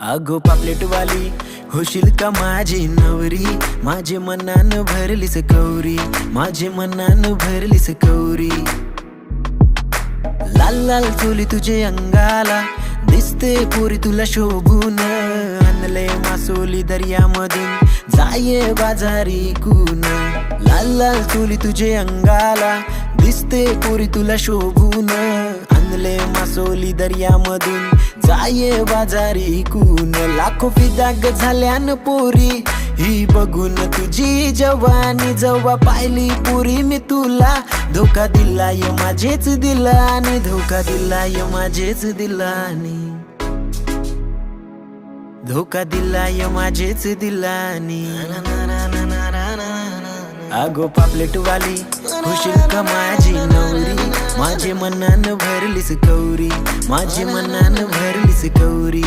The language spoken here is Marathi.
अगो पापलेट वाली होशील का माझी नवरी, माझे मनान भरलीस कौरी, माझे मनान भरलीस कौरी. लाल लाल चोली तुझे अंगाला दिसते पोरी तुला शोभून, आणले मासोली दर्यामधून जाये बाजारी कून. लाल लाल चोली तुझे अंगाला दिसते पोरी तुला शोभून, आणले मासोली दर्यामधून जाये बाजारी कून. लाखो फिदाग झाल्यान पोरी ही बघून तुझी जवानी, जेव्हा पाहिली पोरी मी तुला धोका दिलाय माझेच दिलानी, धोका दिलाय माझेच दिलानी, धोका दिलाय माझेच दिलानी. अगो पापलेट वाली होशील का माझी नवरी, माझे मनान भरलीस कौरी, माझे मनान भरलीस कौरी.